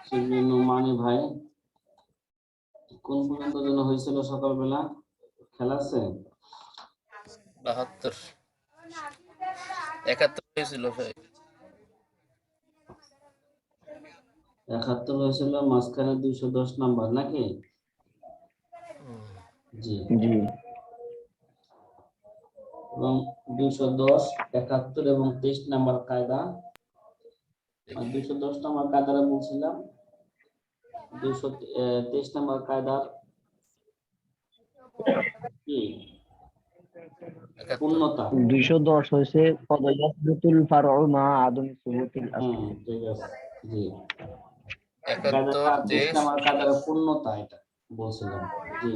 সেজন্য মানে ভাই কোন পর্যন্ত যেন হয়েছিল সকালবেলা খেলা আছে 72 71 হয়েছিল ভাই 71 হয়েছিল মাঝখানে 210 নাম্বার নাকি জি জি এবং 210 71 এবং 23 নাম্বার কায়দা আর 210 নাম্বার কায়দাটা বলছিলাম 223 নাম্বার কায়দার কি পূর্ণতা 210 হয়েছে কদয়াসবুতুল ফারউ মা আদমি সুবুতিল আসল। ঠিক আছে জি 71 23 23 নাম্বার কায়দার পূর্ণতা এটা বলছিলাম জি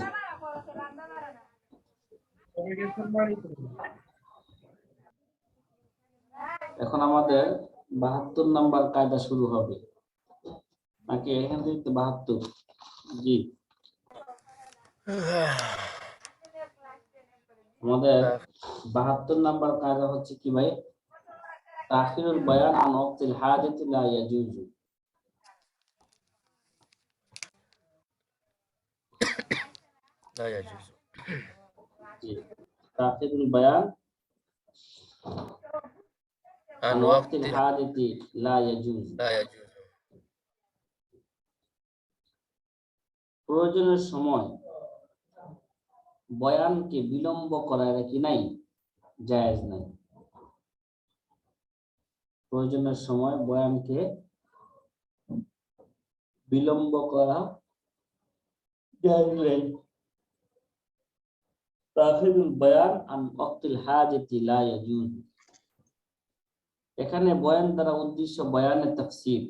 এখন আমাদের 72 নাম্বার কায়দা শুরু হবে নাকি এখান থেকে 72 জি আমাদের 72 নাম্বার কায়দা হচ্ছে কি ভাই তাখিরুল বায়ান আন ওয়াক্তিল হাজাতি লা ইয়াজুজু لا يجوز জি তাখিরুল বায়ান عن আন وقت ওয়াক্তিল হাজাতি লা ইয়াজুজু لا يجوز প্রয়োজনের সময় বয়ানকে বিলম্ব করা এটা কি নাই জায়েজ নাই প্রয়োজনের সময় বয়ানকে বিলম্ব করা জায়েজ নাই তাখিরুল বায়ান আন ওয়াক্তিল হাজাতি লা ইয়াজুজু এখানে বয়ান দ্বারা উদ্দেশ্য বয়ানের তাফসীর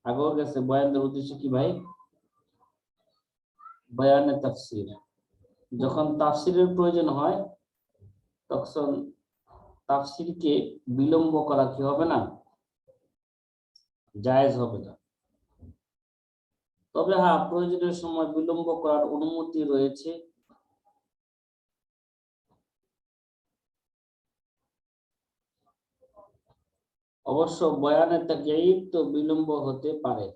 আগেও গেছে বয়ান দ্বারা উদ্দেশ্য কি ভাই বয়ানের তাফসীর যখন তাফসীরের প্রয়োজন হয় তখন তাফসীরকে বিলম্ব করা কি হবে না জায়েজ হবে না তবে হ্যাঁ প্রয়োজনের সময় বিলম্ব করার অনুমতি রয়েছে অবশ্য বয়ানের তাকয়ীদ তো বিলম্ব হতে পারে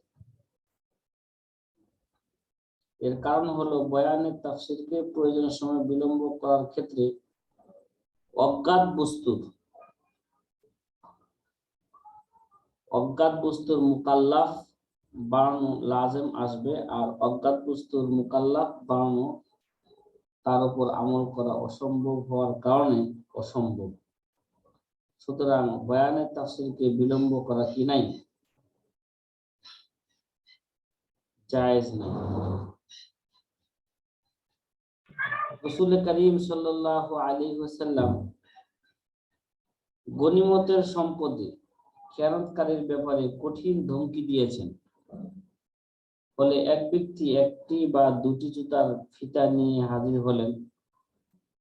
এর কারণ হলো বয়ানের তাফসীরকে প্রয়োজনের সময় বিলম্ব করার ক্ষেত্রে অজ্ঞাত বস্তুর মুকাল্লাফ বানানো লাজেম আসবে আর অজ্ঞাত বস্তুর মুকাল্লাফ বানানো তার উপর আমল করা অসম্ভব হওয়ার কারণে অসম্ভব সুতরাং বয়ানের তাফসীরকে বিলম্ব করা কি নাই জায়েজ নাই রাসূল করিম সাল্লাল্লাহু আলাইহি ওয়াসাল্লাম গনিমতের সম্পদে খেয়ানতকারীর ব্যাপারে কঠিন ধমকি দিয়েছেন ফলে এক ব্যক্তি একটি বা দুটি জুতার ফিতা নিয়ে হাজির হলেন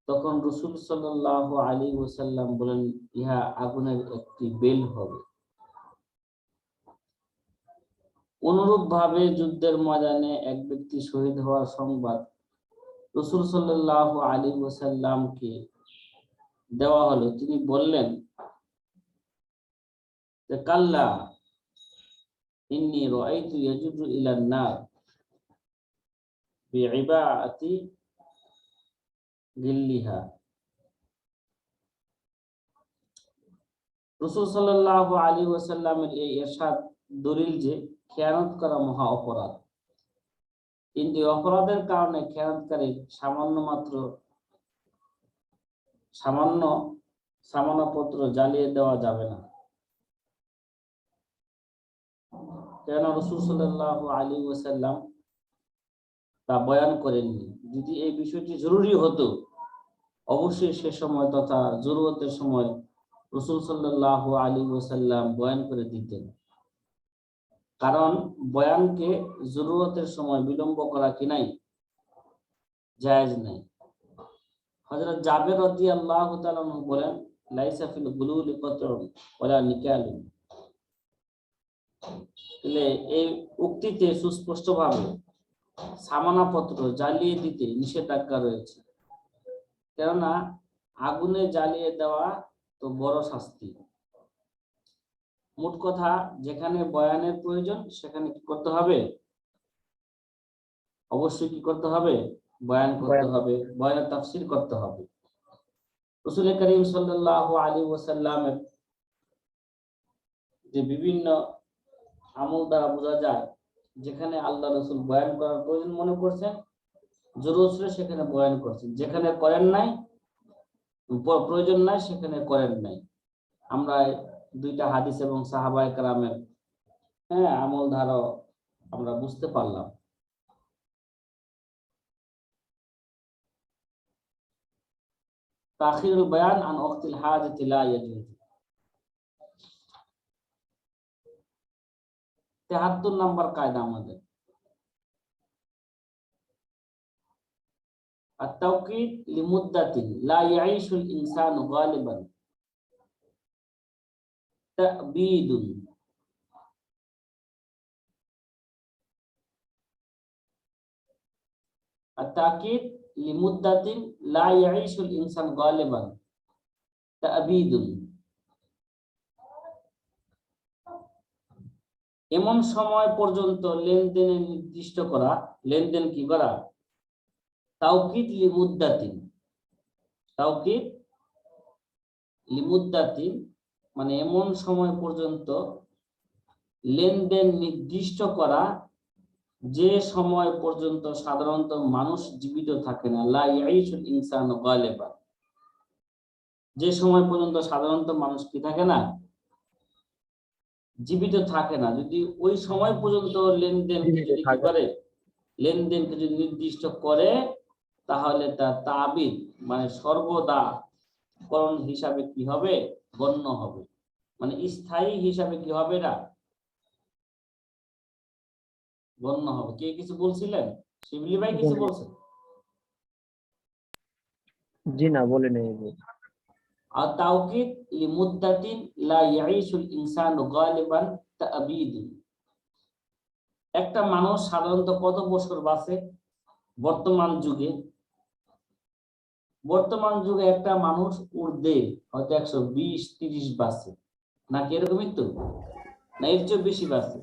তখন রাসূল সাল্লাল্লাহু আলাইহি ওয়াসাল্লাম বলেন ইহা আগুনের একটি বেল হবে অনুরূপভাবে যুদ্ধের ময়দানে এক ব্যক্তি শহীদ হওয়ার সংবাদ রাসূল সাল্লাল্লাহু আলাইহি ওয়াসাল্লামকে দেওয়া হলো তিনি বললেন যে কাল্লা ইন্নী রাআইতু ইয়াজুরু ইলান নার বিইবাআতি গিল্লিহা রাসূল সাল্লাল্লাহু আলাইহি ওয়াসাল্লামের এই ইরশাদ দলিল যে খেয়ানত করা মহা অপরাধ কিন্তু অপরাধের কারণে খেয়ানতকারী সামান্যপত্র জ্বালিয়ে দেওয়া যাবে না কেন রাসূল সাল্লাল্লাহু আলাইহি ওয়াসাল্লাম তা বয়ান করেননি যদি এই বিষয়টি জরুরি হতো অবশ্যই সে সময় তথা জরুরতের সময় রাসূল সাল্লাল্লাহু আলাইহি ওয়াসাল্লাম বয়ান করে দিতেন কারণ বয়ানকে জরুরতের সময় বিলম্ব করা কি নাই জায়েজ নাই হযরত জাবের রাদিয়াল্লাহু তাআলা বলেন লাইসা ফিল গুলুলি কতরুন ওয়ালা নিকালুন এই উক্তিতে সুস্পষ্টভাবে সামানাপত্র জ্বালিয়ে দিতে নিষেধাজ্ঞা রয়েছে কেননা আগুনে জ্বালিয়ে দেওয়া তো বড় শাস্তি মোট কথা যেখানে বয়ানের প্রয়োজন সেখানে কি করতে হবে? অবশ্যই কি করতে হবে? বয়ান করতে হবে, বয়ানের তাফসীর করতে হবে। রাসূল করিম সাল্লাল্লাহু আলাইহি ওয়াসাল্লামের যে বিভিন্ন আমল দ্বারা বোঝা যায় যেখানে আল্লাহ রাসূল বয়ান করার প্রয়োজন মনে করছেন, জরুরত ছিল সেখানে বয়ান করছেন, যেখানে করেন নাই, প্রয়োজন নাই সেখানে করেন নাই। আমরা দুইটা হাদিস এবং সাহাবায়ে কেরামের আমল ধারা আমরা বুঝতে পারলাম। তাখিরুল বয়ান আন ওয়াক্তিল হাজাতি লা ইয়াজুজ। 73 নম্বর কায়দা আমাদের التوقيت لمدة لا يعيش الإنسان غالبا تأبيد التأكيد لمدة لا يعيش الإنسان غالبا تأبيد এমন সময় পর্যন্ত লেনদেনে নির্দিষ্ট করা, লেনদেন কি করা? তাওকিদ লিমুদ্দাতিন, তাওকিদ লিমুদ্দাতিন মানে এমন সময় পর্যন্ত লেনদেন নির্দিষ্ট করা যে সময় পর্যন্ত সাধারণত মানুষ জীবিত থাকে না। লা ইয়াইশুল ইনসানু গালিবান, যে সময় পর্যন্ত সাধারণত মানুষ কি থাকে না? জীবিত থাকে না। যদি ওই সময় পর্যন্ত লেনদেনকে যদি কি করে, লেনদেনকে যদি নির্দিষ্ট করে, তাহলে তার তাবিদ মানে সর্বদা করণ হিসাবে কি হবে? গণ্য হবে, মানে স্থায়ী হিসাবে কি হবে? না গণ্য হবে। কে কিছু বলছিলেন? শিবলি ভাই কিছু বলছেন? জি না, বলে নেই। আর তাওকিদ লিমুদ্দাতিন লা ইয়াইশুল ইনসানু গালিবান তাবিদ। একটা মানুষ সাধারণত কত বছর বাঁচে বর্তমান যুগে? বর্তমান যুগে একটা মানুষ ঊর্ধ্বে হয়তো 120-30 বাঁচে, নাকি এরকমই তো? না এর চেয়ে বেশি বাঁচে?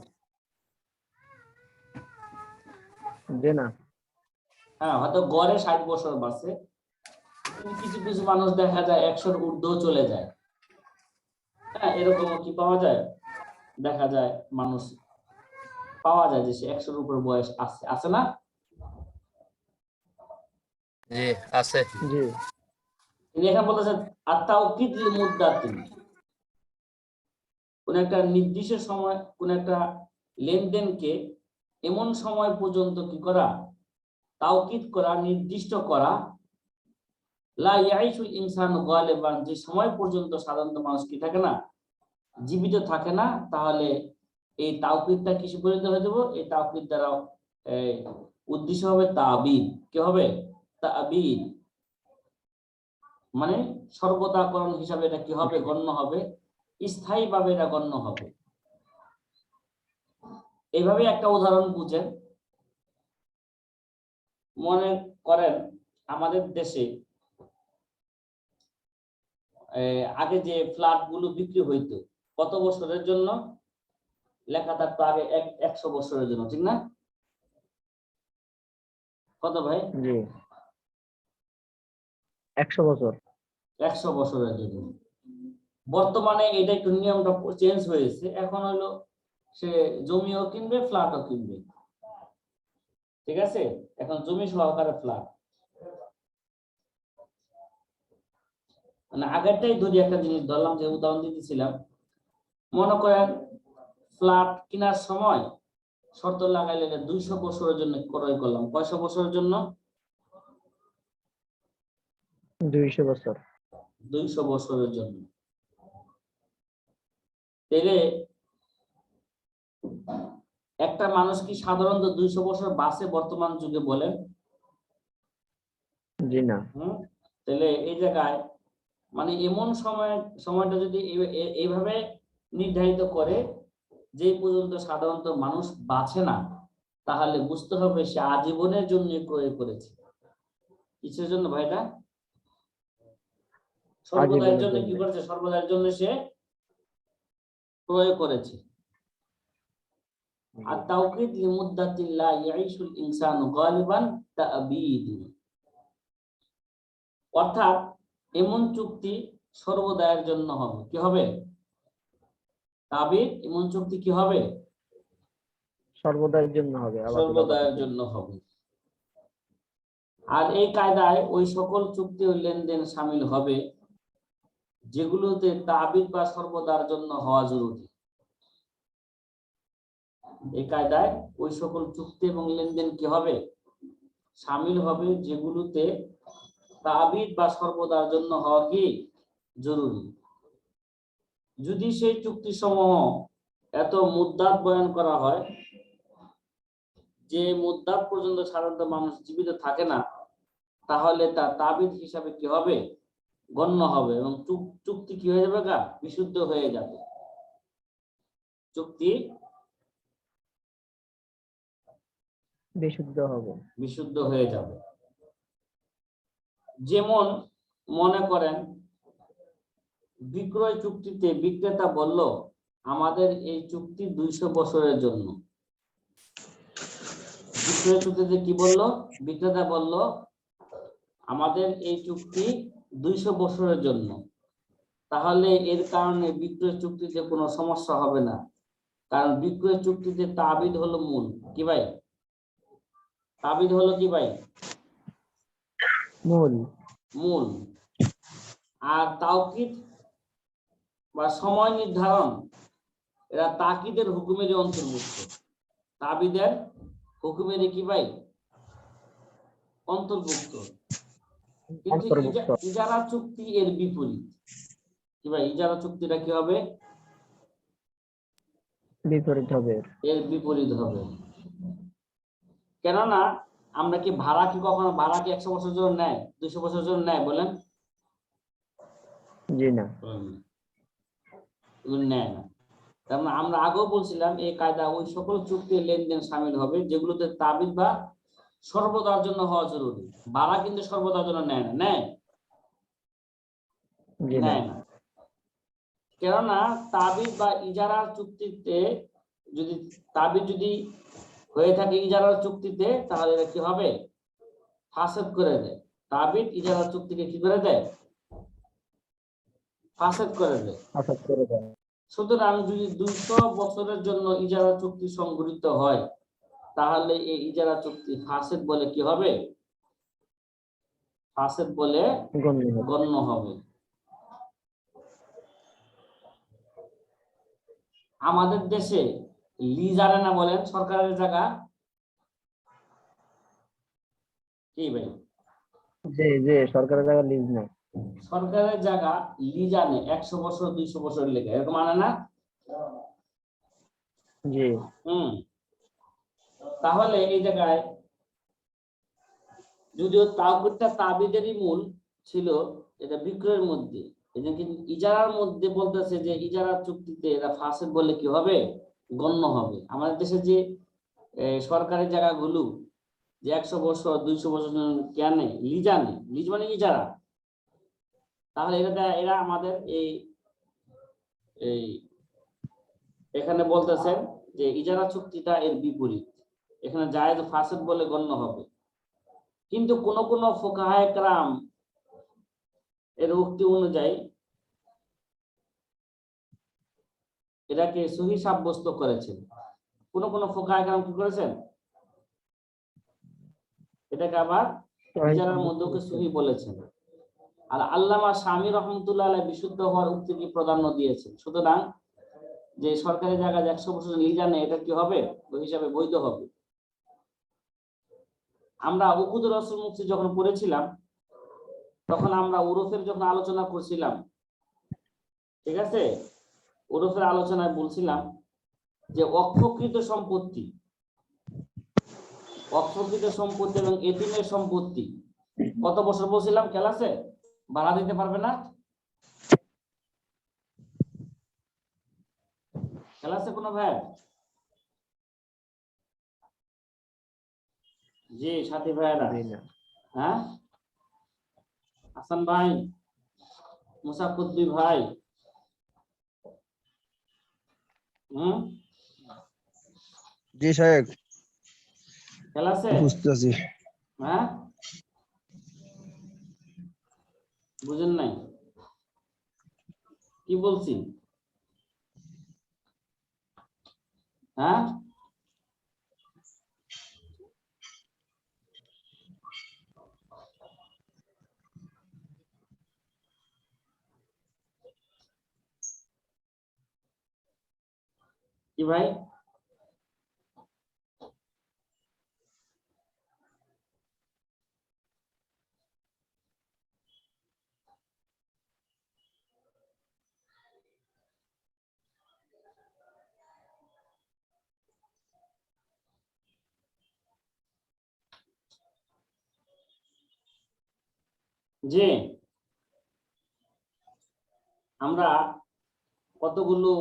না, হয়তো গড়ে 60 বছর বাঁচে। কিছু কিছু মানুষ দেখা যায় 100-র ঊর্ধ্বেও চলে যায়। এরকম কি পাওয়া যায়? দেখা যায় মানুষ পাওয়া যায় যে সে 100-র উপর বয়স আছে, আছে না? জি আছে। জি। তিনি এখানে বলতেছেন আত-তাওকিদ লিমুদ্দাতিন, কোন একটা নির্দিষ্ট সময় কোন একটা লেনদেনকে এমন সময় পর্যন্ত কি করা? তাওকিদ করা, নির্দিষ্ট করা। লা ইয়াইশুল ইনসানু গালিবান, যে সময় পর্যন্ত সাধারণত মানুষ কি থাকে না? জীবিত থাকে না। তাহলে এই তাওকিদটা কিসে পরিণত হয়ে যাব? এই তাওকিদ দ্বারা উদ্দেশ্য হবে তাবিদ। কি হবে? তাবিদ মানে সর্বদাকরণ হিসাবে এটা কি হবে? গণ্য হবে, স্থায়ীভাবে এটা গণ্য হবে। এইভাবে একটা উদাহরণ বুঝেন। মনে করেন আমাদের দেশে আগে যে ফ্ল্যাট গুলো বিক্রি হইতো কত বছরের জন্য? লেখা থাকতো আগে 100 বছরের জন্য, ঠিক না? কত ভাই? জি, 100 বছর। 100 বছরের জন্য। বর্তমানে এটা একটু নিয়মটা চেঞ্জ হয়েছে, এখন হলো সে জমিও কিনবে, ফ্ল্যাটও কিনবে। ঠিক আছে, এখন জমি সহকারে ফ্ল্যাট। মানে আগেরটাই ধরি, একটা জিনিস ধরলাম, যে উদাহরণ দিতেছিলাম। মনে করেন ফ্ল্যাট কেনার সময় শর্ত লাগাইলে 200 বছরের জন্য ক্রয় করলাম। কয়শো বছরের জন্য? 200 বছর। 200 বছরের জন্য। তাহলে একটা মানুষ কি সাধারণত 200 বছর বাঁচে বর্তমান যুগে বলেন? জি না। তাহলে এই জায়গায় মানে এমন সময়টা যদি এইভাবে নির্ধারিত করে যে পর্যন্ত সাধারণত মানুষ বাঁচে না, তাহলে বুঝতে হবে সে আজীবনের জন্য ক্রয় করেছে। কিসের জন্য ভাইটা? সর্বদায়ের জন্য কি করেছে? সর্বদায়ের জন্য সে ক্রয় করেছে। আর তাওকীদ লিমুদ্দাতিন লা ইয়াইশুল ইনসানু গালিবান তা'বীদ, অর্থাৎ এমন চুক্তি সর্বদায়ের জন্য হবে। কি হবে? তাবিদ, এমন চুক্তি কি হবে? সর্বদার জন্য হবে, সর্বদায়ের জন্য হবে। আর এই কায়দায় ওই সকল চুক্তি ও লেনদেন শামিল হবে যেগুলোতে তাবিদ বা সর্বদার জন্য হওয়া জরুরি। এই কায়দায় ওই সকল চুক্তি এবং লেনদেন কি হবে? শামিল হবে যেগুলোতে তাবিদ বা সর্বদার জন্য হওয়া কি জরুরি। যদি সেই চুক্তি সমূহ এত মুদ্দাত বয়ান করা হয় যে মুদ্দাত পর্যন্ত সাধারণত মানুষ জীবিত থাকে না, তাহলে তা তাবিদ হিসাবে কি হবে? গণ্য হবে এবং চুক্তি কি হয়ে যাবে? বিশুদ্ধ হয়ে যাবে। চুক্তি বিশুদ্ধ হয়ে যাবে। যেমন মনে করেন বিক্রয় চুক্তিতে বিক্রেতা বলল আমাদের এই চুক্তি 200 বছরের জন্য। বিক্রয় চুক্তিতে কি বলল? বিক্রেতা বলল আমাদের এই চুক্তি 200 বছরের জন্য। তাহলে এর কারণে বিক্রয় চুক্তিতে কোনো সমস্যা হবে না, কারণ বিক্রয় চুক্তিতে তাবিদ হলো মূল। কি ভাই? তাবিদ হলো কি ভাই? মূল। আর তাওকীদ বা সময় নির্ধারণ এরা তাকিদের হুকুমেরই অন্তর্ভুক্ত। তাবিদের হুকুমেরই কি ভাই? অন্তর্ভুক্ত। কিন্তু ইজারা চুক্তি এর বিপরীত। কি ভাই? ইজারা চুক্তিটা কি হবে? এর বিপরীত হবে। কেননা আমরা কি ভাড়া কি কখনো ভাড়া কি 100 বছর জন্য নেয়? 200 বছর জন্য নেয়? বলেন। জি না, নেয় না। তার মানে আমরা আগেও বলছিলাম এই কায়দা ওই সকল চুক্তি লেনদেন শামিল হবে যেগুলোতে তাবিদ বা সর্বদার জন্য হওয়া জরুরি। ভাড়া কিন্তু সর্বদার জন্য নেয় না। নেয় না। কেননা তাবিদ বা ইজারার চুক্তিতে যদি তাবিদ যদি হয়ে থাকে ইজারার চুক্তিতে, তাহলে এটা কি হবে? ফাসেদ করে দেয়। তাবিদ ইজারার চুক্তিকে কি করে দেয়? ফাসেদ করে দেয়। সুতরাং যদি 200 বছরের জন্য ইজারা চুক্তি সংঘটিত হয়, তাহলে এই ইজারা চুক্তি ফাসেদ বলে কি হবে? ফাসেদ বলে গণ্য হবে। আমাদের দেশে লিজ আনে না বলেন? সরকারের জায়গা কি ভাই? সরকারের জায়গা লিজ নেয়। সরকারের জায়গা লিজ আনে 100 বছর 200 বছর লেগে, এরকম আনে না? জি। তাহলে এই জায়গায় যদিও তাওকীদটা তাবিদেরই মূল ছিল, এটা বিক্রয়ের মধ্যে, এটা কিন্তু ইজারার মধ্যে বলতেছে যে ইজারার চুক্তিতে এটা ফাসেদ বলে কি হবে? গণ্য হবে। আমাদের দেশে যে সরকারি জায়গাগুলো যে 100 বছর 200 বছর কেন লিজ আনে, লিজ মানে ইজারা, তাহলে এরা আমাদের এই এখানে বলতেছেন যে ইজারা চুক্তিটা এর বিপরীত, এখানে জায়েজ ফাসেদ বলে গণ্য হবে। কিন্তু কোন কোন ফুকাহায়ে কেরাম এর উক্তি অনুযায়ী এটাকে সহি সাব্যস্ত করেছেন। কোন কোন ফুকাহায়ে কেরাম কি করেছেন? এটাকে আবার ইজারার মধ্যে সহি বলেছেন। আর আল্লামা শামী রহমতুল্লাহ আলাইহি বিশুদ্ধ হওয়ার উক্তিকে প্রাধান্য দিয়েছেন। সুতরাং যে সরকারি জায়গা 100 বছর লিজ আনে, এটা কি হবে? ওই হিসাবে বৈধ হবে। আমরা উকুদুর রাসূল মুফতি যখন পড়েছিলাম, তখন আমরা উরফের যখন আলোচনা করছিলাম, ঠিক আছে, উরফের আলোচনায় বলছিলাম যে অক্ষকৃত সম্পত্তি এবং এতিমের সম্পত্তি কত বছর বলছিলাম? খেয়াল আছে? ভাড়া দিতে পারবে না? খেয়াল আছে কোনো ভাই? জি সাথী ভাইরা, হ্যাঁ, হাসান ভাই, মুসাফুদ্দি ভাই, জি শেখ, খেলা আছে? বুঝতেছি। হ্যাঁ, বুঝেন নাই কি বলছি? হ্যাঁ, কি ভাই? যে আমরা কতগুলো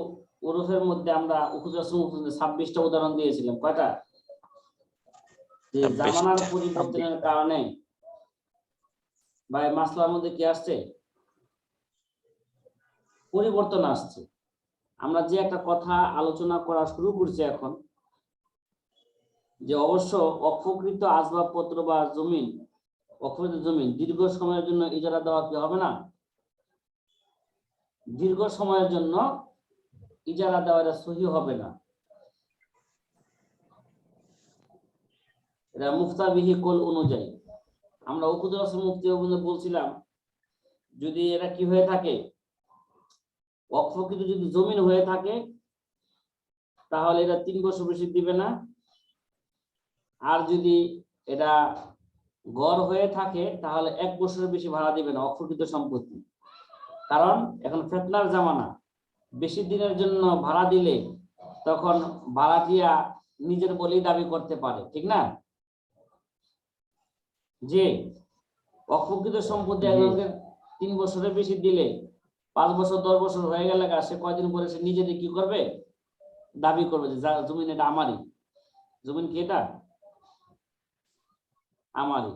ওরফের মধ্যে আমরা উপজাসম 26টা উদাহরণ দিয়েছিলাম। কয়টা? যে জামানার পরিবর্তনের কারণে বা মাসলার মধ্যে কি আসছে? পরিবর্তন আসছে। আমরা যে একটা কথা আলোচনা করা শুরু করছি এখন, যে অবশ্য অক্ষকৃত আসবাবপত্র বা জমিন, অক্ষকৃত জমিন দীর্ঘ সময়ের জন্য ইজারা দেওয়া কি হবে না? দীর্ঘ সময়ের জন্য ইজারা দেওয়া এটা সহি হবে না। এটা মুফতাবিহি কোল অনুযায়ী আমরা উকুদুল হাসান মুফতি বলছিলাম, যদি এরা কি হয়ে থাকে, অক্ষকৃত যদি জমিন হয়ে থাকে তাহলে এটা 3 বছর বেশি দিবে না। আর যদি এটা গড় হয়ে থাকে তাহলে 1 বছরের বেশি ভাড়া দিবে না অক্ষকৃত সম্পত্তি। কারণ এখন ফেতনার জামানা, বেশি দিনের জন্য ভাড়া দিলে তখন ভাড়াটিয়া নিজের বলেই দাবি করতে পারে, ঠিক না? যে অক্ষকৃত সম্পত্তি একজনকে 3 বছরের বেশি দিলে 5 বছর 10 বছর হয়ে গেলে সে কয়দিন পরে সে নিজেদের কি করবে, দাবি করবে যে জমিন এটা আমারই। জমিন কি এটা আমারই।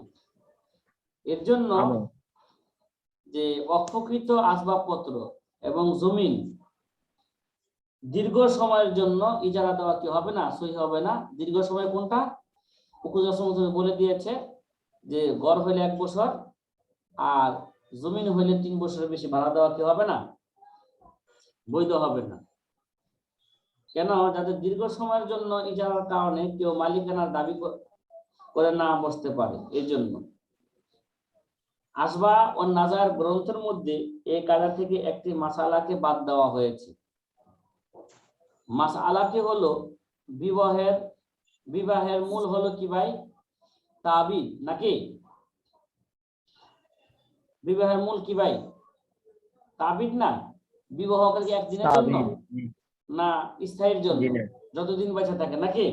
এর জন্য যে অক্ষকৃত আসবাবপত্র এবং জমিন দীর্ঘ সময়ের জন্য ইজারা দেওয়া কি হবে না, সহি হবে না। দীর্ঘ সময় কোনটা? উপজাসম বলে দিয়েছে যে গড় হইলে 1 বছর আর জমিন হইলে 3 বছরের বেশি ভাড়া দেওয়া কি হবে না, বৈধ হবে না। কেন? যাতে দীর্ঘ সময়ের জন্য ইজারার কারণে কেউ মালিকানার দাবি করে না বসতে পারে। এই জন্য আসবা ও নাজার গ্রন্থের মধ্যে এই কায়দা থেকে একটি মাসালাকে বাদ দেওয়া হয়েছে। মাসআলাটি হলো বিবাহের মূল হলো কি ভাই? তাবিদ নাকি? বিবাহের মূল কি ভাই? তাবিদ না? বিবাহ করে কি একদিনের জন্য না স্থায়ীর জন্য, যতদিন বেঁচে থাকে নাকি?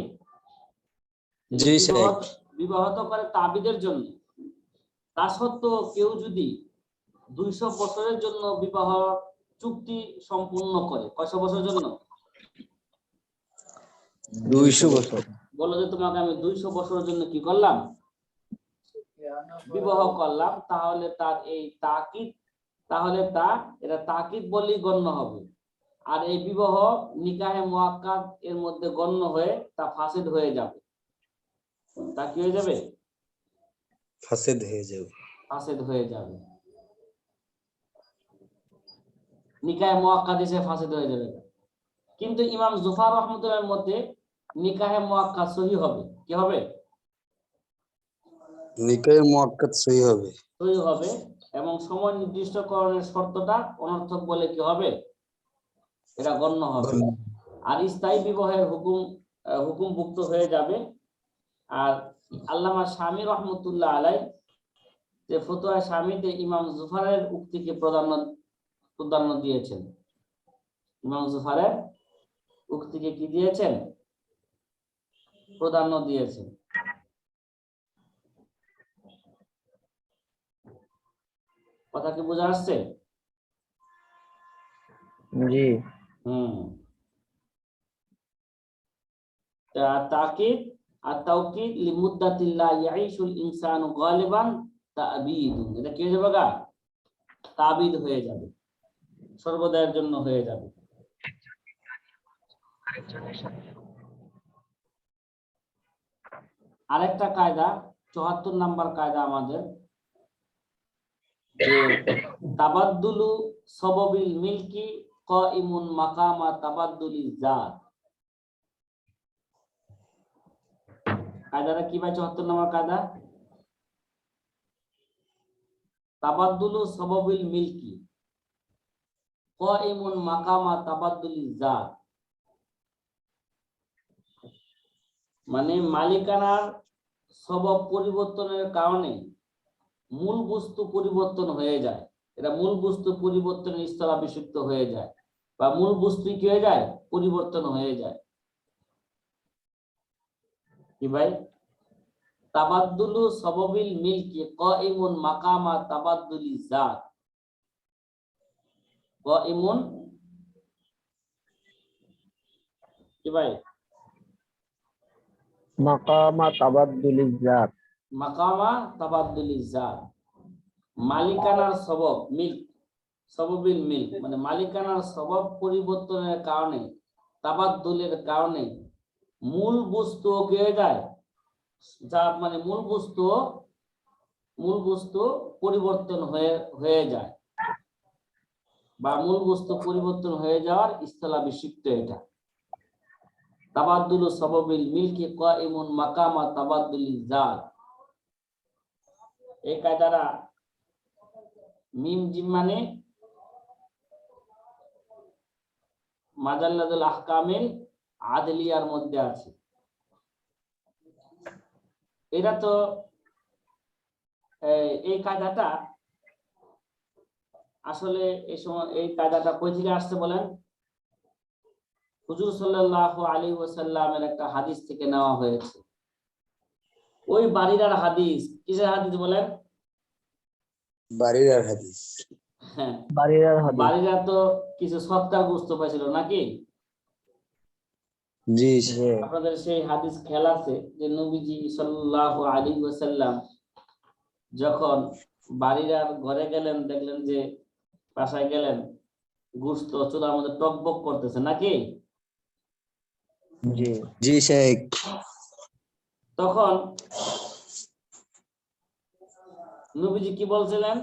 জি শেখ। বিবাহ তো করে তাবিদের জন্য। তা সত্ত্বেও কেউ যদি 200 বছরের জন্য বিবাহ চুক্তি সম্পূর্ণ করে, কয়শো বছরের জন্য? 200 বছর। বলো যে তোমাকে আমি 200 বছরের জন্য কি করলাম, বিবাহ করলাম, তাহলে তার এই তাকিদ, তাহলে এটা তাকিদ বলেই গণ্য হবে। আর এই বিবাহ নিকাহে মুআক্কাদ এর মধ্যে গণ্য হয়ে তা ফাসিদ হয়ে যাবে। তা কি হয়ে যাবে? ফাসিদ হয়ে যাবে। ফাসিদ হয়ে যাবে। নিকাহে মুআক্কাদ এসে ফাসিদ হয়ে যাবে। কিন্তু ইমাম জুফার রাহমাতুল্লাহর মতে নিকাহে মুআক্কাদ সহি হবে। কি হবে? নিকাহে মুআক্কাদ সহি হবে। সহি হবে এবং সময় নির্দিষ্টকরণের শর্তটা অনর্থক বলে কি হবে, এটা গণ্য হবে। আর স্থায়ী বিবাহের হুকুমভুক্ত হয়ে যাবে। আর আল্লামা শামী রহমতুল্লাহ আলাই যে ফতোয়া শামীতে ইমাম জুফারের উক্তিকে প্রাধান্য দিয়েছেন। ইমাম জুফারের উক্তিকে কি দিয়েছেন? প্রাধান্য দিয়েছেন। কথা কি বোঝা আসছে? জি। তাকিদ আর তাওকিদ লিমুদ্দাতিন লা ইয়াইশুল ইনসানু গালিবান তাবিদ, এটা কি হয়ে যাবে? তাবিদ হয়ে যাবে, সর্বদায়ের জন্য হয়ে যাবে। আরেকটা কায়দা ৭৪ নাম্বার কায়দা আমাদের, যে তাবাদ্দুলু সবাবিল মিলকি কাইমুন মাকামা তাবাদ্দুলি জাত। কায়দাটা কি ভাই? ৭৪ নাম্বার কায়দা, তাবাদ্দুলু সবাবিল মিলকি কাইমুন মাকামা তাবাদ্দুলি জাত। মানে মালিকানার সবব পরিবর্তনের কারণে মূল বস্তু পরিবর্তন হয়ে যায়। এটা মূল বস্তু পরিবর্তনের স্থলাভিষিক্ত হয়ে যায়, বা মূল বস্তু কি হয়ে যায়? পরিবর্তন হয়ে যায়। কি ভাই? তাবাদ্দুলু সবাবিল মিলকি কাইমুন মাকামা তাবাদ্দুলি জাত। কাইমুন কি ভাই? মাকামা তাবাদ্দুলিজ জাত। মাকামা তাবাদ্দুলি জাত, মালিকানার সবব মিল্ক, সবাবিল মিল্ক মানে মালিকানার সবব পরিবর্তনের কারণে, তাবাদ্দুলের কারণে মূল বস্তু কি হয়ে যায়? জাত মানে মূল বস্তু পরিবর্তন হয়ে যায়, বা মূল বস্তু পরিবর্তন হয়ে যাওয়ার স্থলাভিষিক্ত এটা। তাবাদ্দুলু সবাবিল মিলকি কাইমুন মাকামা তাবাদ্দুলি জাত। এই কায়দাটা মিম জিম মানে মাজাল্লাদুল আহকামিল আদলিয়ার মধ্যে আছে। এটা তো এই কায়দাটা আসলে এই সময় এই কায়দাটা কই থেকে আসছে বলেন? হুজুর সাল্লাল্লাহু আলাইহি ওয়াসাল্লামের একটা হাদিস থেকে নেওয়া হয়েছে। ওই বারিরার হাদিস। কিসের হাদিস বলেন? বারিরার হাদিস। হ্যাঁ, বারিরার হাদিস। বারিরা তো কিছু সৎকার গোশত পাইছিল নাকি? জি আপনাদের সেই হাদিস খেয়াল আছে যে নবীজি সাল্লাল্লাহু আলাইহি ওয়াসাল্লাম যখন বারিরার ঘরে গেলেন, দেখলেন যে বাসায় গেলেন, গোশত চুলার মধ্যে টকবক করতেছে নাকি? জি জি শেখ। তখন নবীজি কি বলছিলেন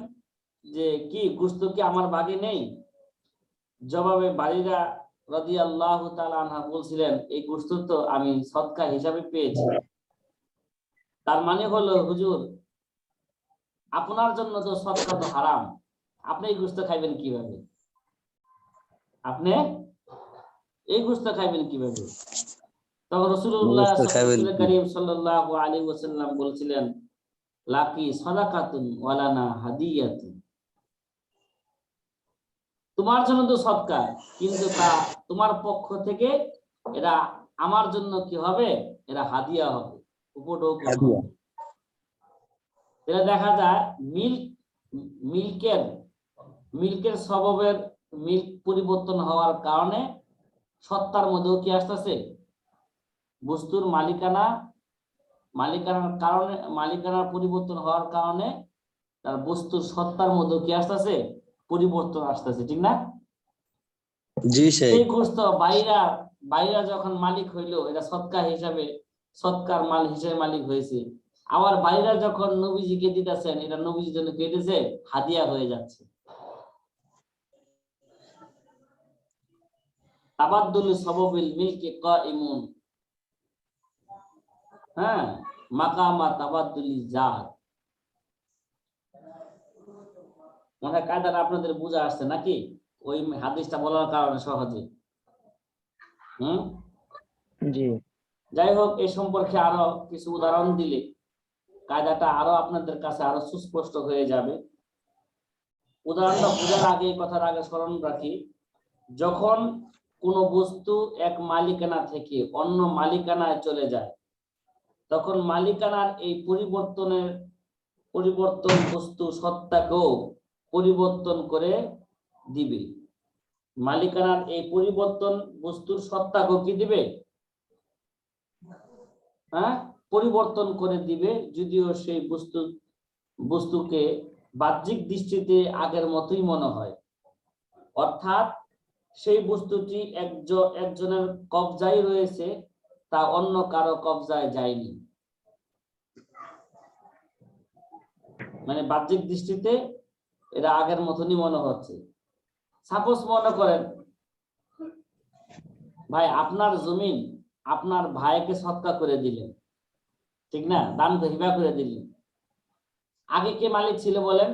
যে কি গোশত কি আমার ভাগে নেই? জবাবে বারিরা রাদিয়াল্লাহু তাআলা আনহা বলছিলেন, এই গোশত তো আমি সদকা হিসাবে পেয়েছি। তার মানে হলো হুজুর, আপনার জন্য তো সদকা তো হারাম, আপনি এই গোশত খাইবেন কিভাবে? আপনি এই গোশত খাইবেন কিভাবে? তখন রাসূলুল্লাহ কারীম সাল্লাল্লাহু আলাইহি ওয়াসাল্লাম বলছিলেন, লাকি সাদাকাতুন ওয়ালানা হাদিয়াতুন। তোমার জন্য তো সদকা, কিন্তু তা তোমার পক্ষ থেকে এটা আমার জন্য কি হবে? এটা হাদিয়া হবে, উপঢৌকন হবে। এটা দেখা যায় মিল্কের সববের মিল্ক পরিবর্তন হওয়ার কারণে সত্তার মধ্যেও কি আসতেছে? বস্তুর মালিকানার পরিবর্তন হওয়ার কারণে তার বস্তুর সত্তার মধ্যেও কি আসতেছে? পরিবর্তন আসতেছে, ঠিক না? জি শেখ। সেই গোশত বাইরা যখন মালিক হইলো, এটা সৎকার মাল হিসেবে মালিক হয়েছে। আবার বাইরা যখন নবীজিকে দিতেছেন, এটা নবীজির জন্য কেটেছে, হাদিয়া হয়ে যাচ্ছে। তাবাদ্দুল সবাবিল মিলকি কাইমুন, হ্যাঁ, মাকামা তাবাদ্দুলি জাত। মনে কায়দাটা আপনাদের বুঝা আসছে নাকি? ওই হাদিসটা বলার কারণে সহজে। জি। যাই হোক, এই সম্পর্কে আরো কিছু উদাহরণ দিলে কায়দাটা আরো আপনাদের কাছে আরো সুস্পষ্ট হয়ে যাবে। উদাহরণটা বোঝার আগে, কথার আগে স্মরণ রাখি, যখন কোনো বস্তু এক মালিকানা থেকে অন্য মালিকানায় চলে যায়, তখন মালিকানার এই পরিবর্তন বস্তু সত্তাকেও পরিবর্তন করে দিবে। মালিকানার এই পরিবর্তন বস্তুর সত্তাকেও কি দিবে? হ্যাঁ, পরিবর্তন করে দিবে, যদিও সেই বস্তুকে বাহ্যিক দৃষ্টিতে আগের মতোই মনে হয়। অর্থাৎ সেই বস্তুটি একজনের কবজায় রয়েছে, তা অন্য কারো কবজায় যায়নি। মানে বাহ্যিক দৃষ্টিতে এটা আগের মতনই মনে হচ্ছে। সাপোজ মনে করেন ভাই আপনার জমিন আপনার ভাইকে সৎকা করে দিলেন, ঠিক না, দান হিবা করে দিলেন। আগে কে মালিক ছিল বলেন?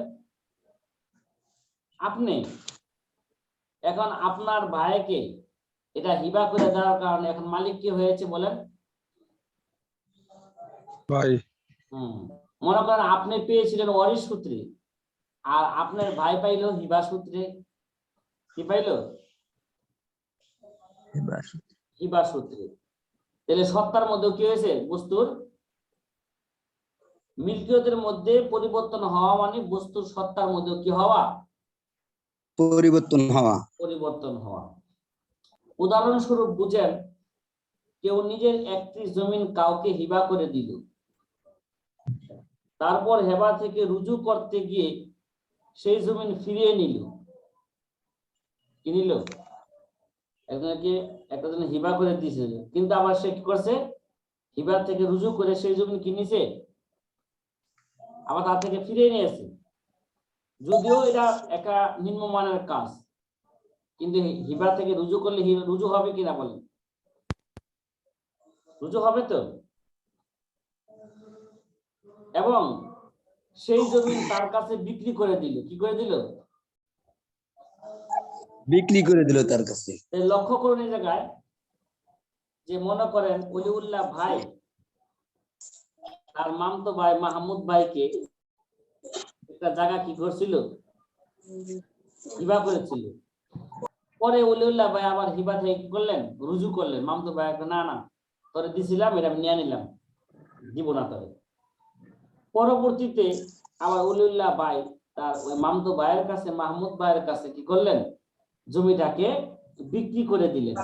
আপনি। এখন আপনার ভাইকে এটা হিবা করে দেওয়ার কারণে এখন মালিক কি হয়েছে বলেন? ভাই। মনে করেন আপনি পেয়েছিলেন ওয়ারিশ সূত্রে, আর আপনার ভাই পাইলো হিবা সূত্রে। কি পাইলো? হিবা সূত্রে। তাহলে সত্তার মধ্যে কি হয়েছে? বস্তুর মিলকিয়তের মধ্যে পরিবর্তন হওয়া মানে বস্তুর সত্তার মধ্যে কি হওয়া? পরিবর্তন হওয়া। পরিবর্তন হওয়া। উদাহরণস্বরূপ বুঝেন, কেউ নিজের একটি জমিন কাউকে হিবা করে দিল, তারপর হেবা থেকে রুজু করতে গিয়ে সেই জমিন ফিরিয়ে নিল। কি নিল? একজনকে একটা জমি হিবা করে দিয়েছে, কিন্তু আবার সে কি করছে? হিবা থেকে রুজু করে সেই জমি কিনেছে, আবার তার থেকে ফিরিয়ে নিয়েছে। যদিও এটা একটা নিম্নমানের কাজ, কিন্তু হিবা থেকে রুজু করলে রুজু হবে কিনা বলেন? রুজু হবে তো। এবং সেই জমি তার কাছে বিক্রি করে দিল। কি করে দিল? বিক্রি করে দিল তার কাছে। লক্ষ্য করুন এই জায়গায়, যে মনে করেন ওলিউল্লাহ ভাই তার মামতো ভাই মাহমুদ ভাইকে একটা জায়গা কি করছিল? হিবা করেছিল। পরে ওলিউল্লাহ ভাই আবার হিবা থেকে কি করলেন? রুজু করলেন। মামতো ভাই একটা না না তোরে দিছিলাম, এটা আমি নিয়ে নিলাম, দিব না তোরে। পরবর্তীতে আবার ওলিউল্লাহ ভাই তার ওই মামতো ভাইয়ের কাছে মাহমুদ ভাইয়ের কাছে কি করলেন? জমিটাকে বিক্রি করে দিলেন।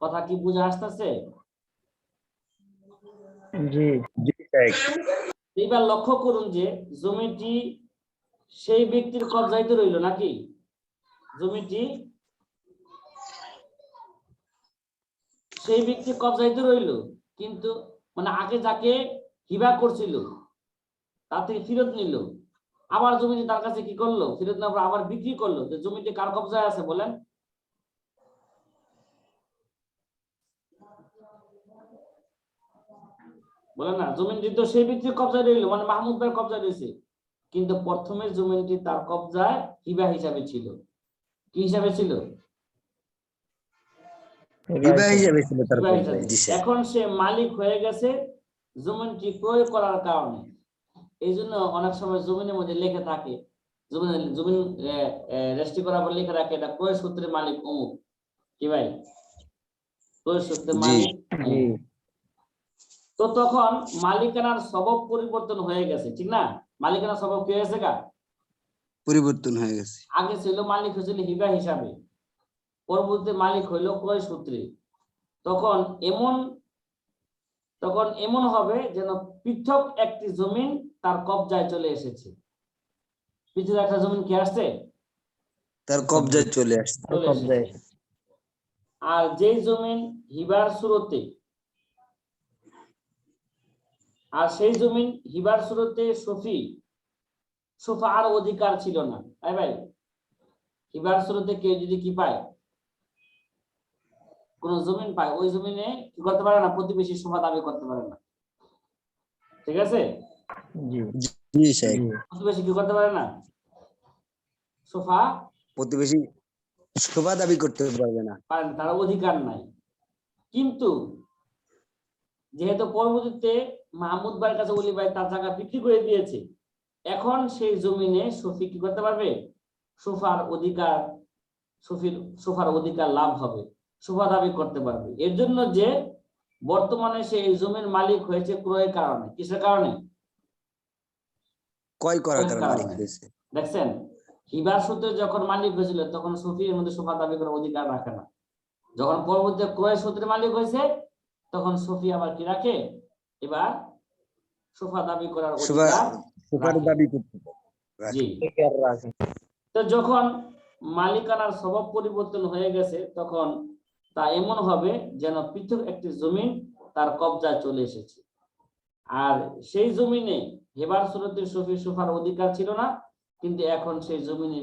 কথা কি বুঝে আসতেছে? জি। এইবার লক্ষ্য করুন যে জমিটি সেই ব্যক্তির কবজাইতে রইল নাকি? জমিটি সেই ব্যক্তির কবজাইতে রইল, কিন্তু মানে আগে যাকে হিবা করছিল তার থেকে ফেরত নিল, আবার জমিটি তার কাছে কি করলো? ফেরত নেওয়ার পর আবার বিক্রি করলো। যে জমিটি কার কবজায় আছে বলেন? বলেন না। জমিটি তো সেই ব্যক্তির কবজায় রইল, মানে মাহমুদ ভাইয়ের কবজায় রয়েছে, কিন্তু প্রথমে জমিটি তার কবজায় হিবা হিসাবে ছিল। কি হিসাবে ছিল? হিবা হিসাবে ছিল তার হিবা কবজায়। হিসাবে। জি স্যার। এখন সে মালিক হয়ে গেছে জমিটি ক্রয় করার কারণে। এই জন্য অনেক সময় জমিনের মধ্যে লেখা থাকে, জমিন রেজিস্ট্রি করার পর লেখা রাখে এটা ক্রয় সূত্রে মালিক অমুক। কি ভাই? ক্রয় সূত্রে মালিক অমুক। তো তখন মালিকানার স্বভাব পরিবর্তন হয়ে গেছে, ঠিক না? মালিকানার স্বভাব কি হয়েছে? পরিবর্তন হয়ে গেছে। আগে ছিল মালিক হয়েছিল হিবা হিসাবে, পরবর্তীতে মালিক হইল ক্রয় সূত্রে। তখন এমন হবে যেন পৃথক একটি জমিন তার কবজায় চলে এসেছে। পৃথক একটা জমিন কি আসছে? তার কবজায় চলে আসছে। চলে এসেছে। আর যেই জমিন হিবার শুরুতে, আর সেই জমিন হিবার শুরুতে সোফার অধিকার ছিল না। তাই ভাই, হিবার শুরুতে কেউ যদি কি পায়, কোন জমিন পায়, ওই জমিনে কি করতে পারে না? প্রতিবেশী সোফা দাবি করতে পারে না। ঠিক আছে? জি স্যার। প্রতিবেশী কি করতে পারে না? সোফা প্রতিবেশী সোফা দাবি করতে পারবে না, তার অধিকার নাই। কিন্তু যেহেতু পরবর্তীতে মাহমুদ ভাইয়ের কাছে ওলি ভাই তার জায়গা বিক্রি করে দিয়েছে, এখন সেই জমিনে সফি কি করতে পারবে? সোফার অধিকার লাভ হবে, সোফা দাবি করতে পারবে। এর জন্য যে বর্তমানে সে এই জমির মালিক হয়েছে ক্রয়ের কারণে। কিসের কারণে? ক্রয় করার কারণে মালিক হয়েছে। দেখছেন, হিবার সূত্রে যখন মালিক হয়েছিল তখন সফি এর মধ্যে সোফা দাবি করার অধিকার রাখে না। যখন পরবর্তীতে ক্রয় সূত্রে মালিক হয়েছে তখন সফি আবার কি রাখে? এবার সোফা দাবি করার অধিকার সোফার দাবি করতে পারে। জি। তো যখন মালিকানার স্বভাব পরিবর্তন হয়ে গেছে, তখন তা এমন হবে যেন পৃথক একটি জমিন তার কবজায় চলে এসেছে। আর সেই জমিনে হেবার সুরতে শফির সুফার অধিকার ছিল না, কিন্তু এখন সেই জমিনে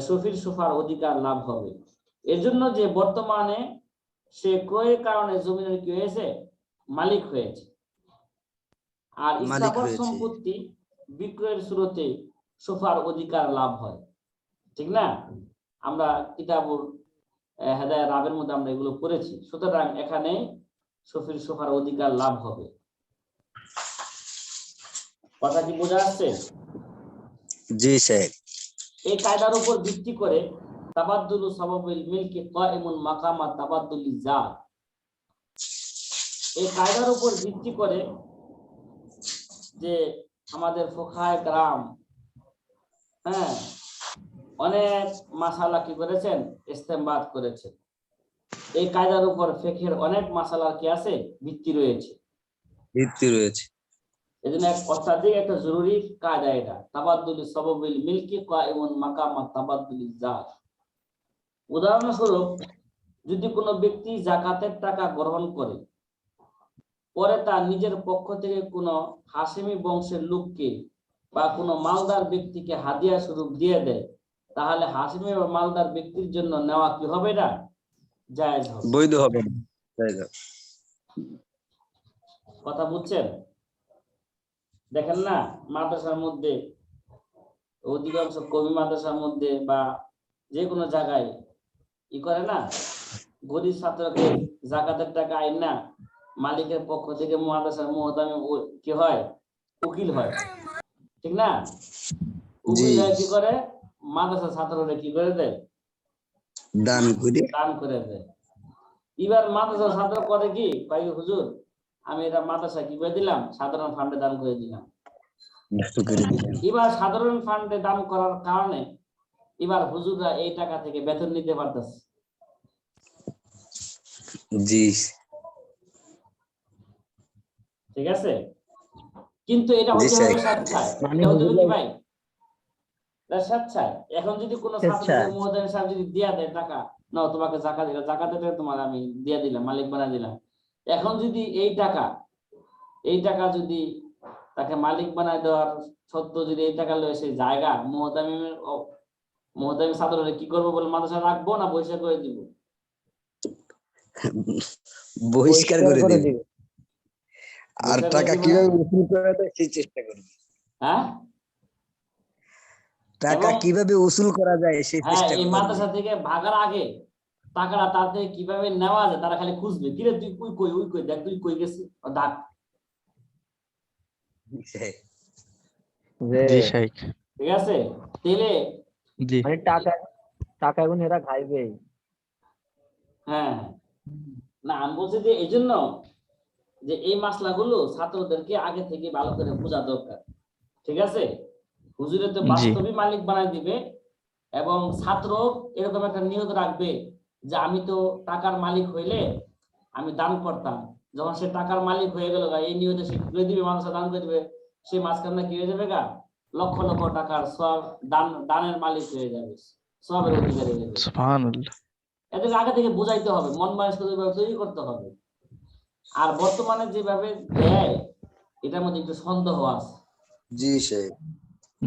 শফির সুফার অধিকার লাভ হবে। এর জন্য যে বর্তমানে সে ক্রয়ের কারণে জমিনের কি হয়েছে, মালিক হয়েছে। আর মালিক স্থাবর হয়েছে। সম্পত্তি বিক্রয়ের সুরতে সুফার অধিকার লাভ হয়, ঠিক না? আমরা কিতাবুল হেদায়া রাবের মধ্যে আমরা এগুলো পড়েছি। সুতরাং এখানে শফির সুফার অধিকার লাভ হবে। কথা কি বোঝা যাচ্ছে? জি শেখ। এই কায়দার উপর ভিত্তি করে তাবাদ্দুলু সাবাবিল মিলকি কায়েমুন মাকামা তাবাদ্দুলি জাত, এই কায়দার উপর ভিত্তি করে যে আমাদের ফুকাহায়ে কেরাম অনেক মাসালা কি করেছেন, ইস্তেমবাদ করেছেন। এই কায়দার উপর ফিকহের অনেক মাসালার কি আছে, ভিত্তি রয়েছে। এজন্য এক অত্যাধিক একটা জরুরি কায়দা এটা, তাবাদ্দুলি সাবাবিল মিলকি কায়েমুন মাকামা তাবাদ্দুলি জাত। উদাহরণস্বরূপ, যদি কোনো ব্যক্তি যাকাতের টাকা গ্রহণ করে, পরে তার নিজের পক্ষ থেকে কোনো হাশেমি বংশের লোককে বা কোনো মালদার ব্যক্তিকে হাদিয়া স্বরূপ দিয়ে দেয়, তাহলে হাশেমি বা মালদার ব্যক্তির জন্য নেওয়া কি হবে, না জায়েজ হবে, বৈধ হবে। কথা বুঝছেন? দেখেন না, মাদ্রাসার মধ্যে অধিকাংশ কবি মাদ্রাসার মধ্যে বা যে কোনো জায়গায় ই করে না, গরিব ছাত্রকে যাকাতের টাকা আইন না, মালিকের পক্ষ থেকে মাদ্রাসার মুহতামি কি হয়, উকিল হয়, ঠিক না? উকিল কি করে, মাদ্রাসার ছাত্ররা কি করে দেয়, দান করে দেয়। এবার মাদ্রাসার ছাত্র করে কি, ভাই হুজুর আমি এটা মাদ্রাসা কি করে দিলাম, সাধারণ ফান্ডে দান করে দিলাম। এবার সাধারণ ফান্ডে দান করার কারণে এবার হুজুররা এই টাকা থেকে বেতন নিতে পারতেছে। জি, ঠিক আছে, কিন্তু এটা হতে হবে স্বেচ্ছায়। এটা হতে হবে কি ভাই, স্বেচ্ছায়। এখন যদি কোনো ছাত্রকে মুহতামিম সাহেব যদি দিয়া দেয় টাকা, নাও তোমাকে যাকাত, এটা যাকাতের টাকা তোমার আমি দিয়া দিলাম, মালিক বানাই দিলাম। এখন যদি এই টাকা যদি তাকে মালিক বানায় দেওয়ার সত্ত্বেও যদি এই টাকা লয়ে সেই জায়গা মুহতামিম ছাত্ররা কি করবো বলে মাদ্রাসা রাখবো না বহিষ্কার করে দিব? বহিষ্কার করে দিব। আর টাকা কিভাবে উসুল করা যায় সেই চেষ্টা করবে। টাকা কিভাবে উসুল করা যায় সেই চেষ্টা করবে। এই মাদ্রাসা থেকে ভাগার আগে টাকাটা তার থেকে কিভাবে নেওয়া যায় তারা খালি খুঁজবে, কিরে তুই কই ওই কই, দেখ তুই কই গেছিস, ডাক। ঠিক আছে, তেলে মানে টাকা এখন এরা খাইবে। না আমি বলছি যে এই জন্য যে এই মাসলাগুলো ছাত্রদেরকে আগে থেকে ভালো করে বোঝা দরকার। ঠিক আছে, হুজুরে তো বাস্তবিক মালিক বানাই দিবে, এবং ছাত্র এরকম একটা নিয়ত রাখবে যে আমি তো টাকার মালিক হইলে আমি দান করতাম। যখন সে টাকার মালিক হয়ে গেল, এই নিয়তে সে করে দিবে, মানুষের দান করে দিবে, সে মাঝখানে কি হয়ে যাবে গা, লক্ষ লক্ষ টাকার সব দানের মালিক হয়ে যাবে, সবের অধিকারী হয়ে যাবে। সুবহানাল্লাহ। এদের আগে থেকে বুঝাইতে হবে, মন মানসিকতা তৈরি করতে হবে। আর বর্তমানে যেভাবে দেয় এটার মধ্যে একটু সন্দেহ আছে। জি শেখ,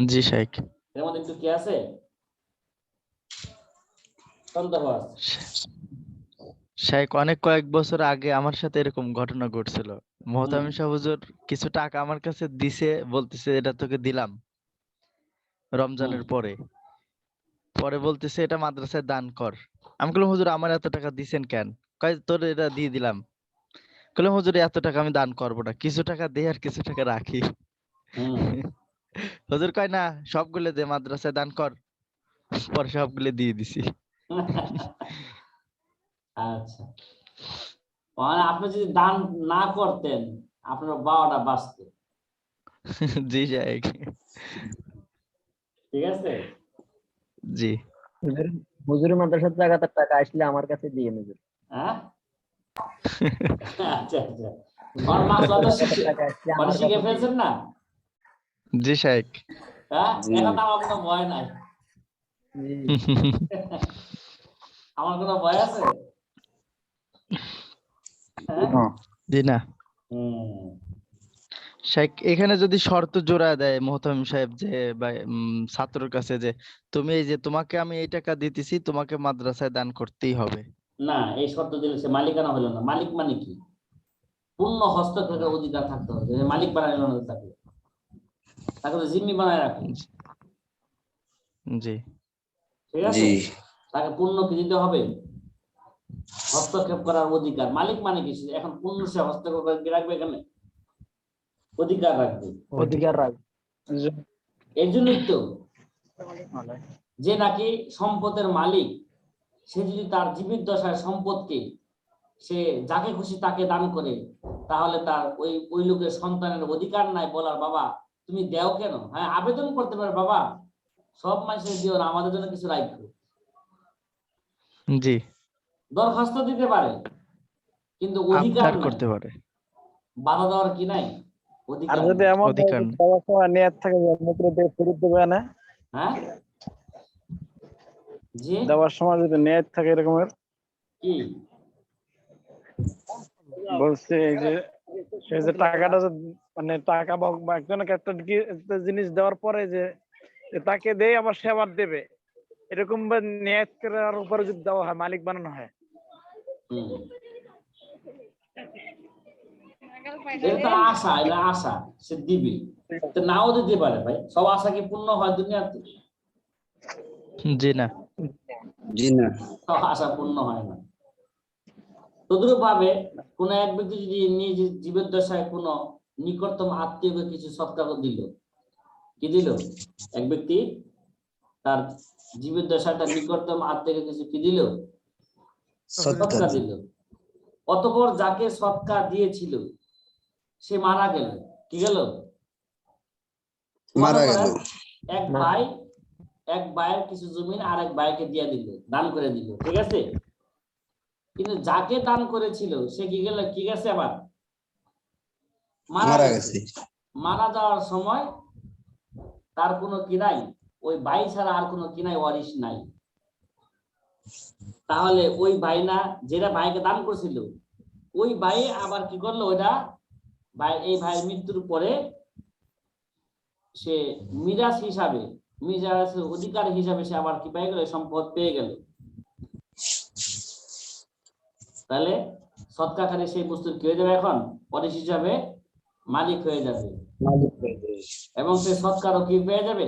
জি শেখ, এর মধ্যে একটু কি আছে, সন্দেহ আছে। শেখ অনেক কয়েক বছর আগে আমার সাথে এরকম ঘটনা ঘটছিল। মুহতামিম সাহেব হুজুর কিছু টাকা আমার কাছে দিছে, বলতেছে এটা তোকে দিলাম রমজানের পরে বলতেছে এটা মাদ্রাসায় দান কর। আমি বললাম হুজুর আমার এত টাকা দিছেন কেন? কয় তোর এটা দিয়ে দিলাম। বললাম হুজুর এত টাকা আমি দান করবো না, কিছু টাকা দেই আর কিছু টাকা রাখি। হুজুর কয় না, সবগুলো দে, মাদ্রাসায় দান কর। পরে সবগুলো দিয়ে দিছি। আচ্ছা, মানে আপনি যদি দান না করতেন আপনার 12টা বাঁচত। জি শেখ, ঠিক আছে। জি, হুজুরের মাদ্রাসার জায়গাতে টাকা আসলে আমার কাছে দিয়ে নেবেন। আচ্ছা আচ্ছা, আর মাসলাটা শিখে ফেলছেন না? জি শেখ, এখন আমার কোনো ভয় নাই। আমার কোনো ভয় আছে? হ্যাঁ? জি না। হুম। শেখ এখানে যদি শর্ত জোড়া দেয় মোহতামিম সাহেব যে ছাত্রের কাছে যে তুমি এই যে তোমাকে আমি এই টাকা দিতেছি তোমাকে মাদ্রাসায় দান করতেই হবে। না, এই শর্ত দিলে সে মালিকানা হলো না। মালিক মানে কি? পূর্ণ হস্তক্ষেপের অধিকার থাকতে হবে। যে মালিক বানাইল না তাকে, তাকে তো জিম্মি বানায় রাখো। জি ঠিক আছে, জি তাকে পূর্ণ কি দিতে হবে? হস্তক্ষেপ করার অধিকার। মালিক মানে কি? সে এখন পূর্ণ সে হস্তক্ষেপ করে কি রাখবে? এখানে অধিকার রাখবে। অধিকার রাখ এই জন্যই তো যে নাকি সম্পদের মালিক, সে যদি তার জীবিত দশায় সম্পদকে সে যাকে খুশি তাকে দান করে, তাহলে তার ওই লোকের সন্তানের অধিকার নাই বলার বাবা তুমি দেও কেন? হ্যাঁ, আবেদন করতে পারে, বাবা সব মানুষের দিও না, আমাদের জন্য কিছু রাখো। জি দরখাস্ত দিতে পারে, কিন্তু অধিকার আবদার নাই। করতে পারে। বাধা দেওয়ার কি নাই? আর অধিকার যদি নাই। এমন হয় অধিকার যে নেই। দেওয়ার সময় নিয়ত থাকে যে মুদ্রা দিয়ে ফেরত দেবে না, হ্যাঁ, যে দেওয়ার সময় যদি নিয়ত থাকে এরকমের, কি বলছে এই যে সে যে টাকাটা মানে টাকা বা একজনকে একটা জিনিস দেওয়ার পরে যে তাকে দেয় আবার সে আবার দেবে, এরকম নিয়ত করার উপরে যদি দেওয়া হয় মালিক বানানো হয়। হুম, এটা তো আশা, এটা আশা সে দিবে, তো নাও দিতে পারে। ভাই, সব আশা কি পূর্ণ হয় দুনিয়াতে? জি না। জি না সব আশা পূর্ণ হয় না। তদ্রুপ ভাবে কোন এক ব্যক্তি যদি নিজ জীবদ্দশায় কোন নিকটতম আত্মীয়কে কিছু সৎকার দিল, কি দিল? এক ব্যক্তি তার জীবদ্দশায় তার নিকটতম আত্মীয়কে কিছু কি দিল? সৎকার দিল। অতঃপর যাকে সৎকার দিয়েছিল সে মারা গেল। কি গেল? মনে মারা করেন গেল। এক ভাইয়ের কিছু জমি আরেক ভাইকে দিয়ে দিল, দান করে দিল, ঠিক আছে? কিন্তু যাকে দান করেছিল সে কি গেল? কি গেছে? আবার মারা মারা গেছে। গেছে। মারা যাওয়ার সময় তার কোনো কি নাই? ওই ভাই ছাড়া আর কোনো কি নাই? ওয়ারিশ নাই। তাহলে ওই ভাই না, যেটা ভাইকে দান করেছিল, ওই ভাই আবার কি করলো? ওইটা ভাই, এই ভাইয়ের মৃত্যুর পরে সে মিরাস হিসাবে, মিরাসের অধিকার হিসাবে সে আবার কি পেয়ে গেল? সম্পদ পেয়ে গেল। তাহলে সৎকারী সেই বস্তুর কি হয়ে যাবে? এখন ওয়ারিশ হিসাবে মালিক হয়ে যাবে, এবং সে সৎকারও কি পেয়ে যাবে?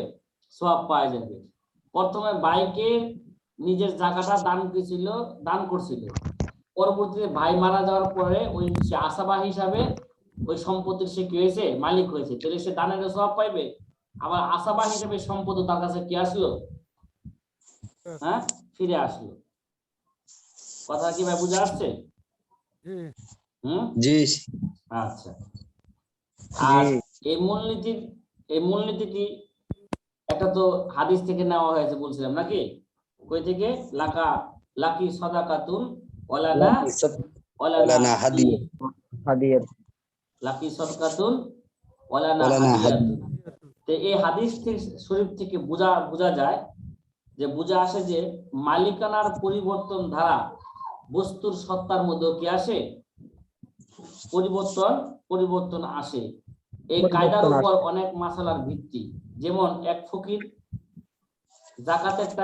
সওয়াব পাওয়া যাবে। প্রথমে ভাইকে নিজের জায়গাটা দান করছিল, পরবর্তীতে ভাই মারা যাওয়ার পরে ওই সে আসাবা হিসাবে ওই সম্পত্তির সে কি হয়েছে? মালিক হয়েছে। তাহলে সে দানের সওয়াব পাইবে, আবার আসাবা হিসেবে সম্পদ তার কাছে কি আসলো? হ্যাঁ, ফিরে আসলো। কথা কি ভাই বুঝা আসছে? জি আচ্ছা। আর এই মূলনীতিটি একটা তো হাদিস থেকে নেওয়া হয়েছে বলছিলাম নাকি? কই থেকে? লাকি সাদাকাতুন ওয়ালানা ওলানা হাদিয়া হাদিয়া লাকি সাদাকাতুন ওয়ালানা ওলানা হাদিয়াতুন। তো এই হাদিস শরীফ থেকে বোঝা যায় যে, বোঝা আসে যে মালিকানার পরিবর্তন ধারা বস্তুর সত্তার মধ্যে কি আসে? পরিবর্তন আসে। এই কায়দার উপর অনেক মাসালার ভিত্তি। যেমন এক ফকির যাকাতের টাকা